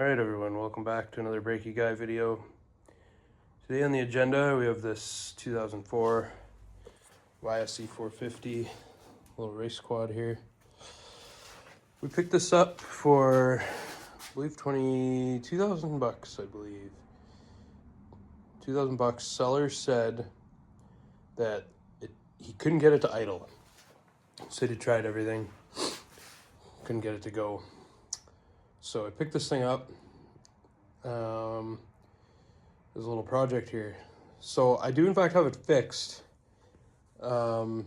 Alright everyone, welcome back to another Breaky Guy video. Today on the agenda we have this 2004 YFZ450 little race quad here. We picked this up for, I believe, 2,000 bucks, I believe. 2,000 bucks. Seller said that he couldn't get it to idle. Said he tried everything, couldn't get it to go. So I picked this thing up. There's a little project here. So I do in fact have it fixed, but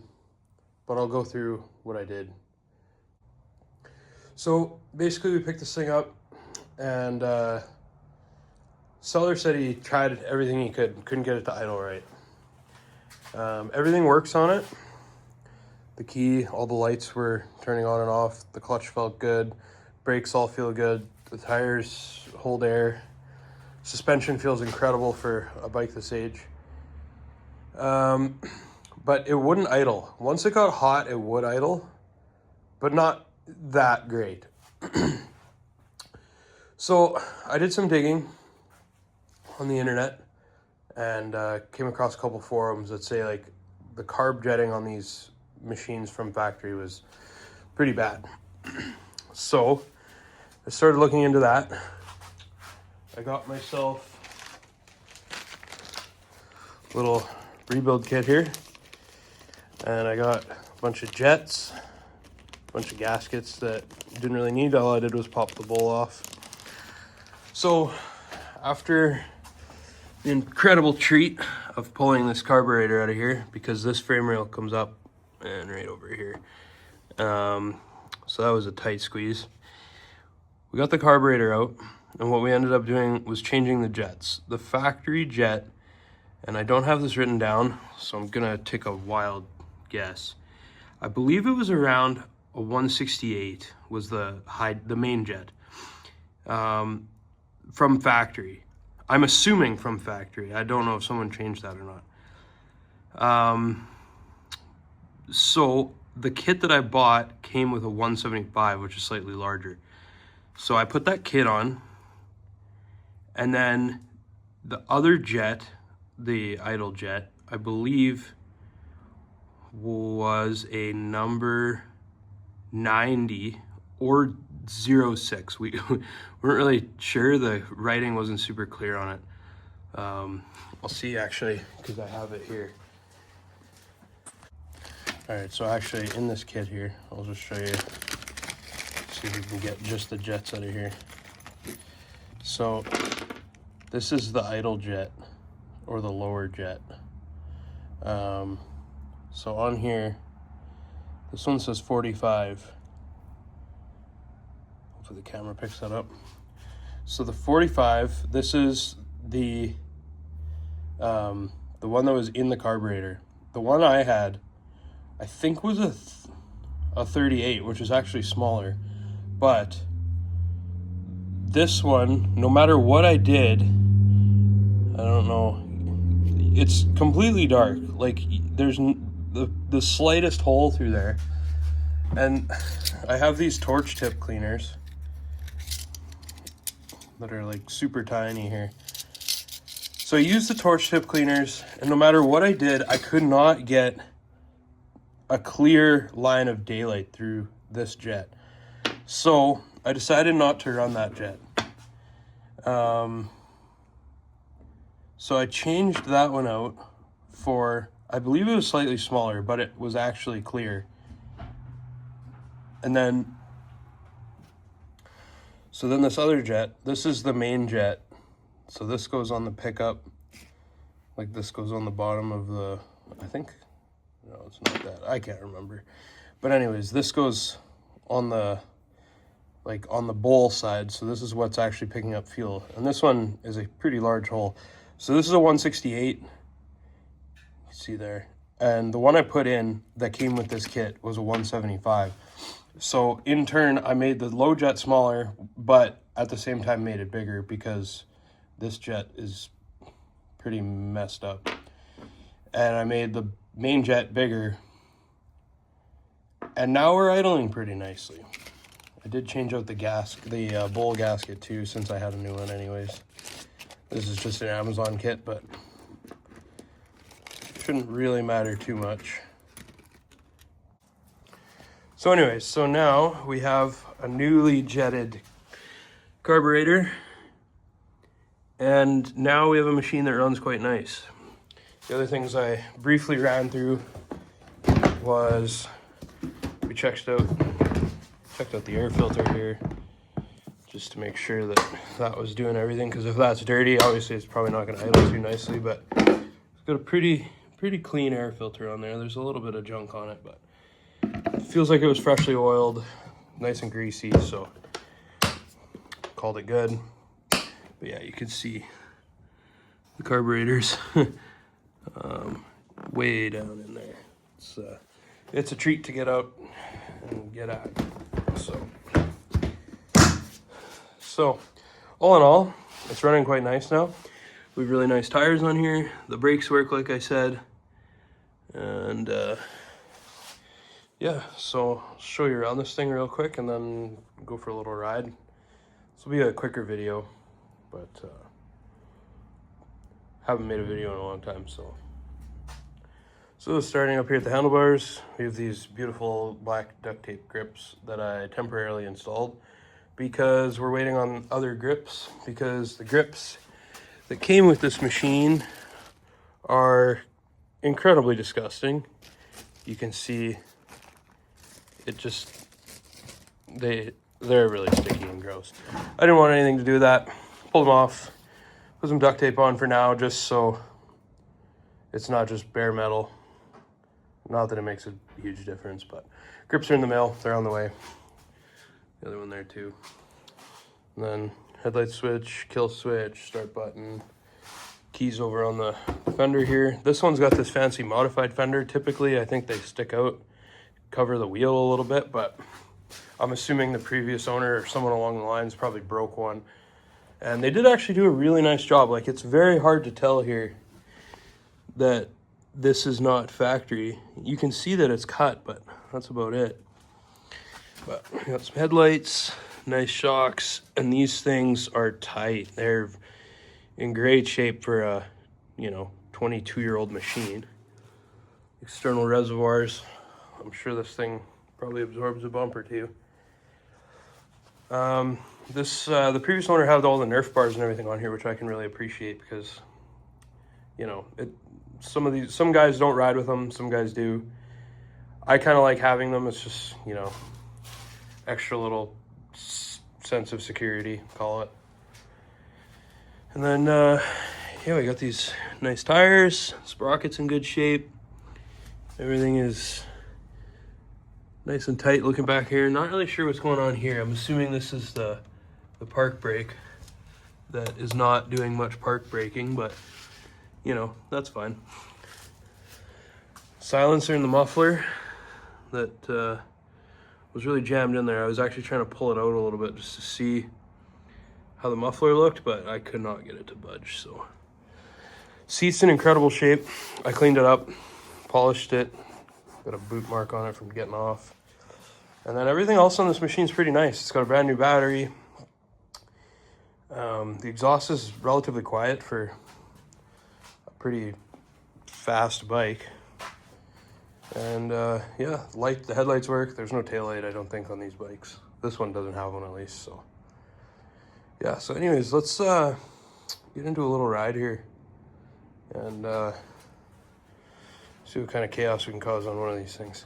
I'll go through what I did. So basically we picked this thing up and seller said he tried everything he couldn't get it to idle right. Everything works on it. The key, all the lights were turning on and off. The clutch felt good. Brakes all feel good. The tires hold air. Suspension feels incredible for a bike this age. But it wouldn't idle. Once it got hot, it would idle, but not that great. So I did some digging on the internet and came across a couple forums that say like the carb jetting on these machines from factory was pretty bad. So I started looking into that. I got myself a little rebuild kit here, and I got a bunch of jets, a bunch of gaskets that didn't really need. All I did was pop the bowl off. So after the incredible treat of pulling this carburetor out of here, because this frame rail comes up and right over here, so that was a tight squeeze. We got the carburetor out, and what we ended up doing was changing the jets. The factory jet, and I don't have this written down, so I'm gonna take a wild guess. I believe it was around a 168 was the main jet from factory. I'm assuming from factory. I don't know if someone changed that or not. So the kit that I bought came with a 175, which is slightly larger. So I put that kit on, and then the other jet, the idle jet, I believe was a number 90 or 06. We weren't really sure. The writing wasn't super clear on it. I'll see actually, because I have it here. All right, so actually in this kit here, I'll just show you. See if we can get just the jets out of here. So this is the idle jet, or the lower jet. So on here, this one says 45. Hopefully the camera picks that up. So the 45, this is the one that was in the carburetor. The one I had, I think was a 38, which is actually smaller. But this one, no matter what I did, I don't know, it's completely dark. Like there's the slightest hole through there. And I have these torch tip cleaners that are like super tiny here. So I used the torch tip cleaners, and no matter what I did, I could not get a clear line of daylight through this jet. So I decided not to run that jet. So I changed that one out for, I believe it was slightly smaller, but it was actually clear. And then, so then this other jet, this is the main jet. So this goes on the pickup, like this goes on the bottom of the, I think, no, it's not that, I can't remember. But anyways, this goes on the, like on the bowl side. So this is what's actually picking up fuel. And this one is a pretty large hole. So this is a 168, you can see there. And the one I put in that came with this kit was a 175. So in turn, I made the low jet smaller, but at the same time made it bigger because this jet is pretty messed up. And I made the main jet bigger. And now we're idling pretty nicely. I did change out the bowl gasket too, since I had a new one anyways. This is just an Amazon kit, but shouldn't really matter too much. So anyways, so now we have a newly jetted carburetor, and now we have a machine that runs quite nice. The other things I briefly ran through was we checked out the air filter here, just to make sure that that was doing everything, because if that's dirty, obviously it's probably not going to idle too nicely, but it's got a pretty clean air filter on there. There's a little bit of junk on it, but it feels like it was freshly oiled, nice and greasy, so called it good. But yeah, you can see the carburetors way down in there. It's a treat to get out and get at. So all in all, it's running quite nice now. We have really nice tires on here. The brakes work, like I said. And yeah, so I'll show you around this thing real quick and then go for a little ride. This will be a quicker video, but haven't made a video in a long time, so starting up here at the handlebars, we have these beautiful black duct tape grips that I temporarily installed because we're waiting on other grips, because the grips that came with this machine are incredibly disgusting. You can see it just, they're really sticky and gross. I didn't want anything to do with that. Pulled them off, put some duct tape on for now, just so it's not just bare metal. Not that it makes a huge difference, but grips are in the mail, they're on the way. The other one there too. And then headlight switch, kill switch, start button, keys over on the fender here. This one's got this fancy modified fender. Typically, I think they stick out, cover the wheel a little bit, but I'm assuming the previous owner or someone along the lines probably broke one. And they did actually do a really nice job. Like, it's very hard to tell here that this is not factory. You can see that it's cut, but that's about it. But we got some headlights, nice shocks, and these things are tight. They're in great shape for a 22-year-old machine. External reservoirs. I'm sure this thing probably absorbs a bump or two. The previous owner had all the Nerf bars and everything on here, which I can really appreciate, because some guys don't ride with them, some guys do. I kind of like having them. It's just, extra little sense of security, call it. And then, yeah, we got these nice tires, sprockets in good shape. Everything is nice and tight. Looking back here, not really sure what's going on here. I'm assuming this is the park brake that is not doing much park braking, but that's fine. Silencer in the muffler that was really jammed in there. I was actually trying to pull it out a little bit just to see how the muffler looked, but I could not get it to budge. So seat's in incredible shape. I cleaned it up, polished it, got a boot mark on it from getting off. And then everything else on this machine is pretty nice. It's got a brand new battery. The exhaust is relatively quiet for a pretty fast bike. And yeah, the headlights work. There's no taillight, I don't think, on these bikes. This one doesn't have one, at least. So yeah, so anyways, let's get into a little ride here and see what kind of chaos we can cause on one of these things.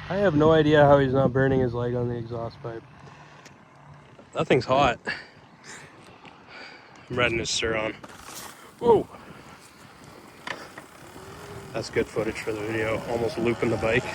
I have no idea how he's not burning his leg on the exhaust pipe. That thing's hot. I'm riding his stir on. Whoa! That's good footage for the video. Almost looping the bike.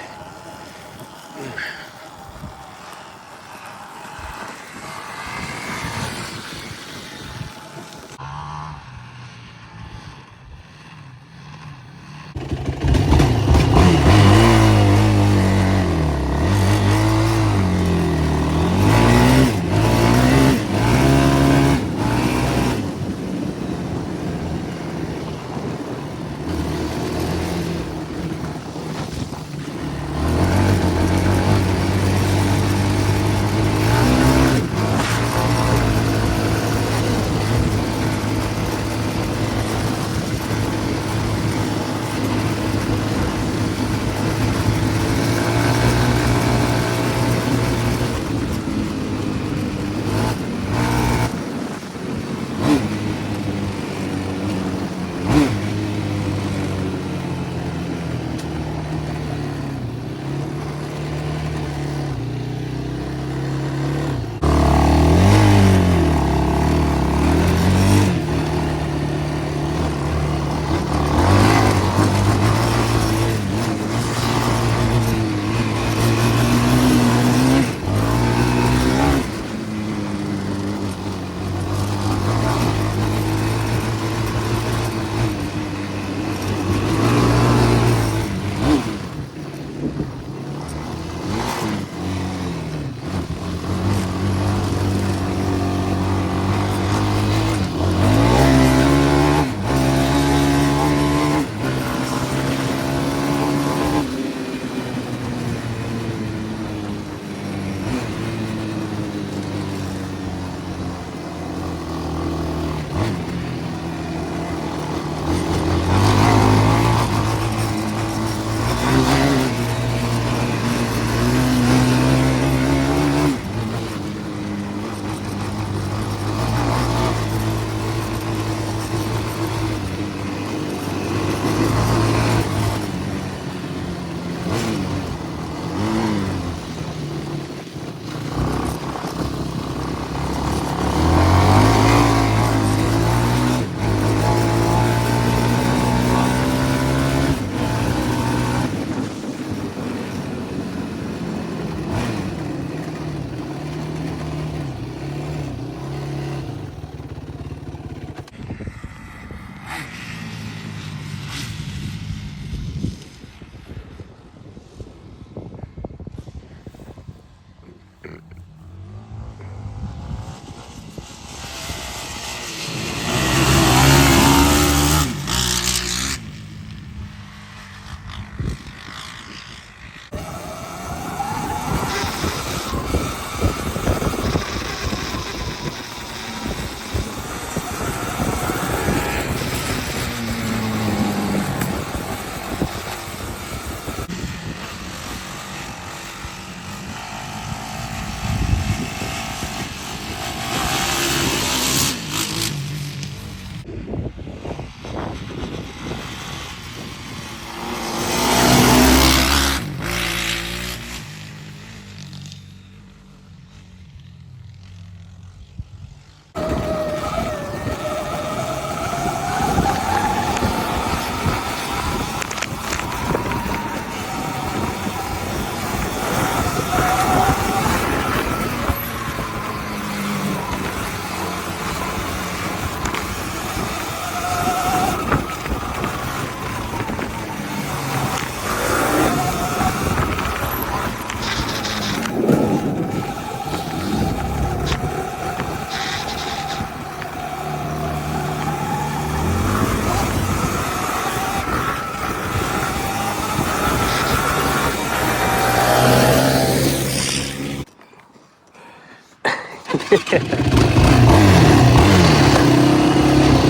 You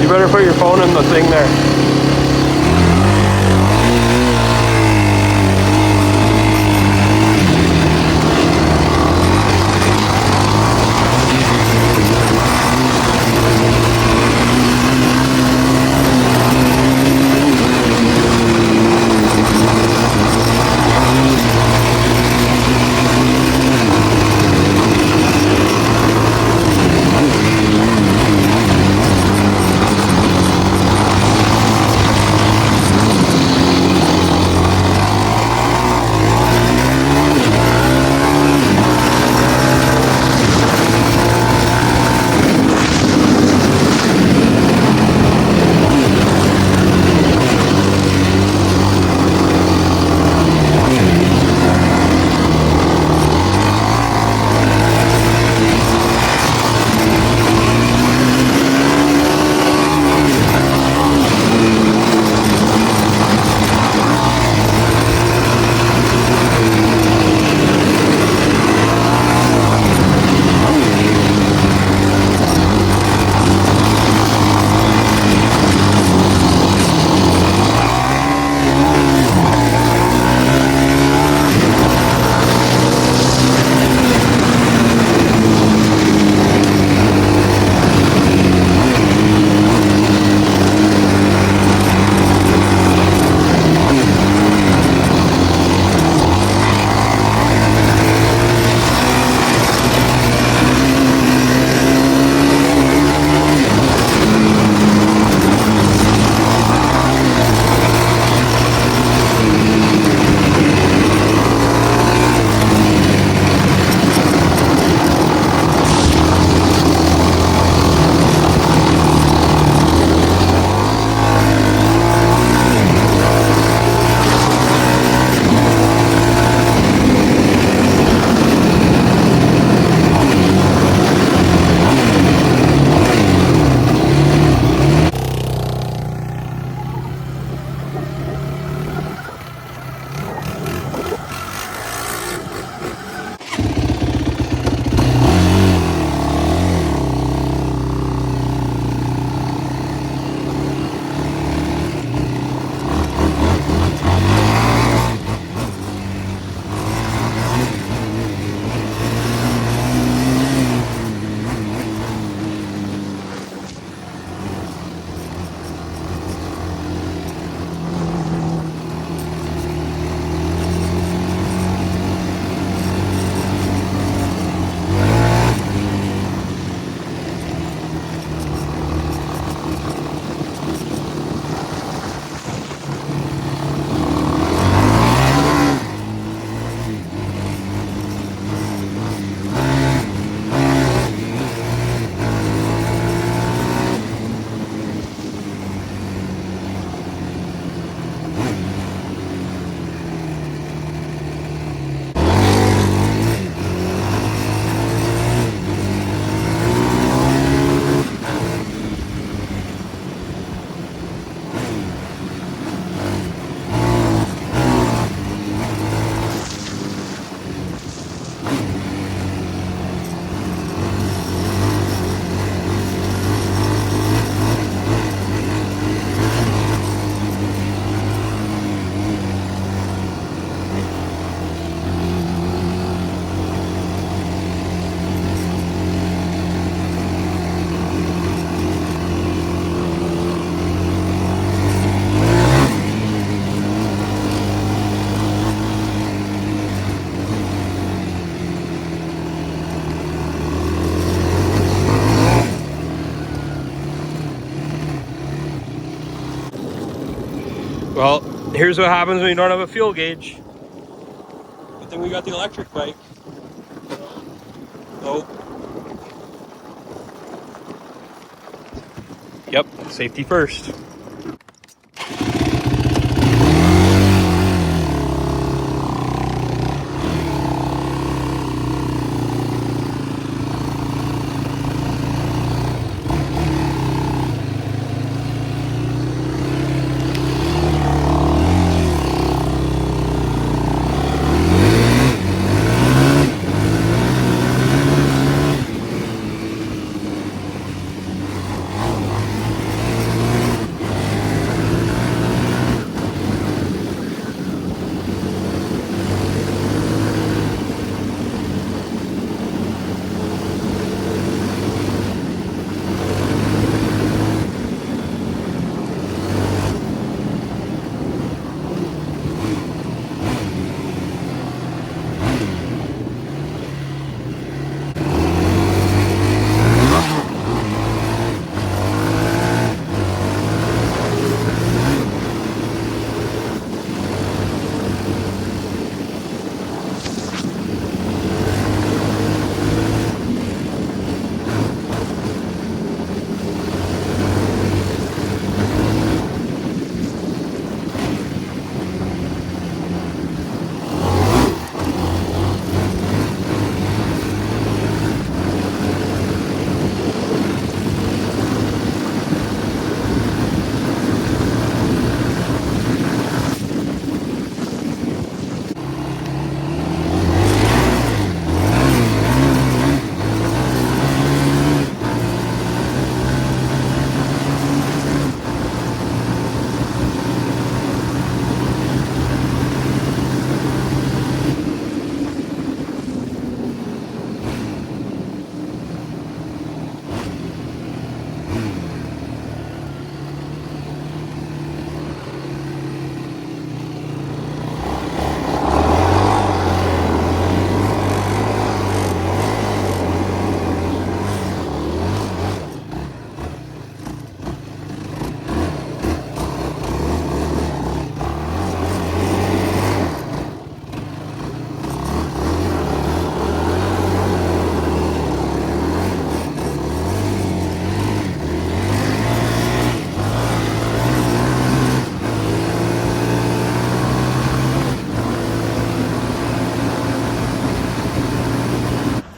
better put your phone in the thing there. Well, here's what happens when you don't have a fuel gauge. Good thing we got the electric bike. Oh. Yep, safety first.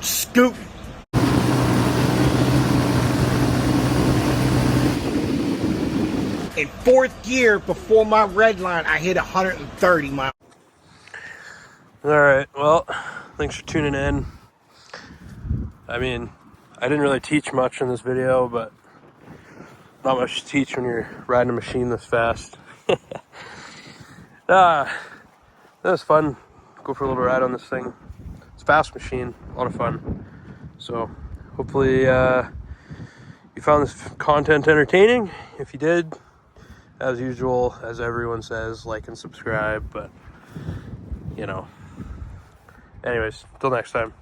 Scoop. In fourth gear, before my red line, I hit 130 miles. Alright, well, thanks for tuning in. I mean, I didn't really teach much in this video, but not much to teach when you're riding a machine this fast. That was fun. Go for a little ride on this thing. It's a fast machine, a lot of fun. So hopefully you found this content entertaining. If you did, as usual, as everyone says, like and subscribe. But, you know, anyways, till next time.